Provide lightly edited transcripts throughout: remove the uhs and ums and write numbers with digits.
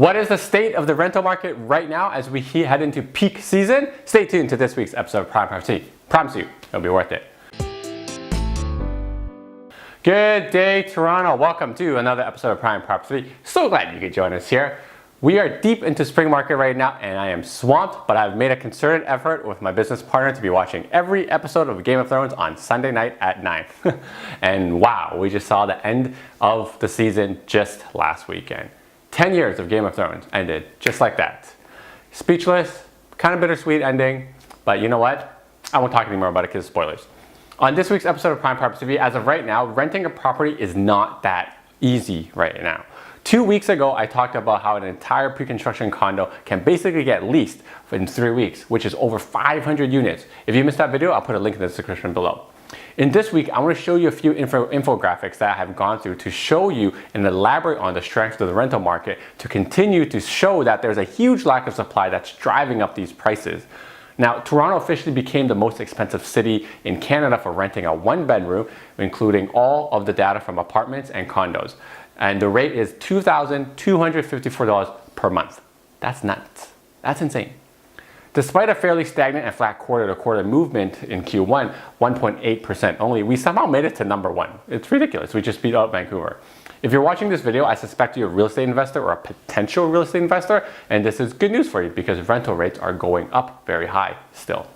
What is the state of the rental market right now as we head into peak season? Stay tuned to this week's episode of Prime Property. Promise you, it'll be worth it. Good day, Toronto. Welcome to another episode of Prime Property. So glad you could join us here. We are deep into spring market right now and I am swamped, but I've made a concerted effort with my business partner to be watching every episode of Game of Thrones on Sunday night at 9. And wow, we just saw the end of the season just last weekend. 10 years of Game of Thrones ended just like that. Speechless, kind of bittersweet ending, but you know what? I won't talk anymore about it because of spoilers. On this week's episode of Prime Property TV, as of right now, renting a property is not that easy right now. 2 weeks ago, I talked about how an entire pre-construction condo can basically get leased in 3 weeks, which is over 500 units. If you missed that video, I'll put a link in the description below. In this week, I want to show you a few infographics that I have gone through to show you and elaborate on the strengths of the rental market to continue to show that there's a huge lack of supply that's driving up these prices. Now, Toronto officially became the most expensive city in Canada for renting a one-bedroom, including all of the data from apartments and condos. And the rate is $2,254 per month. That's nuts. That's insane. Despite a fairly stagnant and flat quarter-to-quarter movement in Q1, 1.8% only, we somehow made it to number one. It's ridiculous. We just beat out Vancouver. If you're watching this video, I suspect you're a real estate investor or a potential real estate investor, and this is good news for you because rental rates are going up very high still.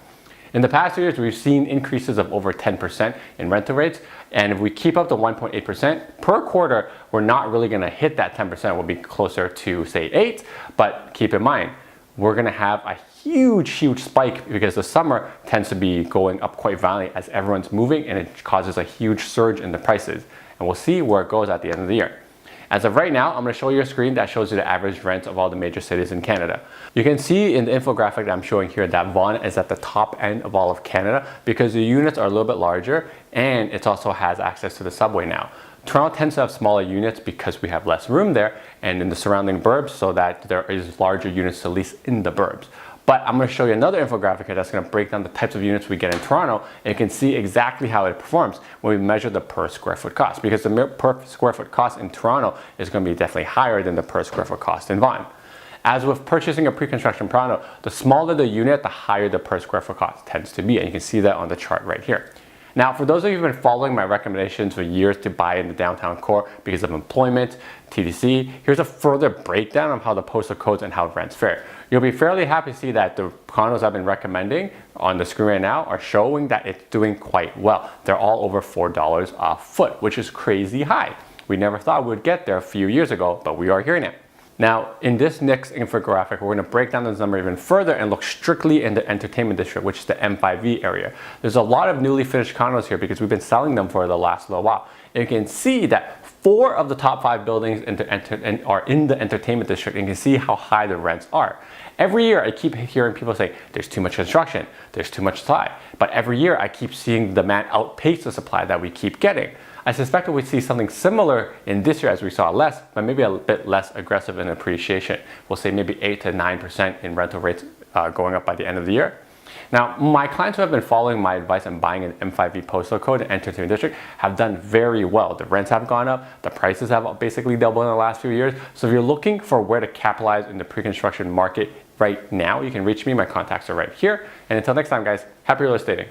In the past 2 years, we've seen increases of over 10% in rental rates, and if we keep up the 1.8% per quarter, we're not really gonna hit that 10%. We'll be closer to, say, 8, but keep in mind, we're gonna have a huge spike because the summer tends to be going up quite violently as everyone's moving and it causes a huge surge in the prices. And we'll see where it goes at the end of the year. As of right now, I'm going to show you a screen that shows you the average rents of all the major cities in Canada. You can see in the infographic that I'm showing here that Vaughan is at the top end of all of Canada because the units are a little bit larger and it also has access to the subway now. Toronto tends to have smaller units because we have less room there and in the surrounding burbs so that there is larger units to lease in the burbs. But I'm going to show you another infographic here that's going to break down the types of units we get in Toronto and you can see exactly how it performs when we measure the per square foot cost because the per square foot cost in Toronto is going to be definitely higher than the per square foot cost in Vaughan. As with purchasing a pre-construction condo, the smaller the unit, the higher the per square foot cost tends to be, and you can see that on the chart right here. Now, for those of you who've been following my recommendations for years to buy in the downtown core because of employment, TDC, here's a further breakdown of how the postal codes and how rents fare. You'll be fairly happy to see that the condos I've been recommending on the screen right now are showing that it's doing quite well. They're all over $4 a foot, which is crazy high. We never thought we would get there a few years ago, but we are here now. Now, in this next infographic, we're going to break down this number even further and look strictly in the entertainment district, which is the M5V area. There's a lot of newly finished condos here because we've been selling them for the last little while. And you can see that 4 of the top 5 buildings are in the entertainment district, and you can see how high the rents are. Every year, I keep hearing people say, there's too much construction, there's too much supply. But every year, I keep seeing the demand outpace the supply that we keep getting. I suspect that we see something similar in this year as we saw less, but maybe a bit less aggressive in appreciation. We'll say maybe 8 to 9% in rental rates going up by the end of the year. Now, my clients who have been following my advice and buying an M5V postal code and entertainment district have done very well. The rents have gone up, the prices have basically doubled in the last few years. So if you're looking for where to capitalize in the pre-construction market right now, you can reach me. My contacts are right here. And until next time, guys, happy real estating.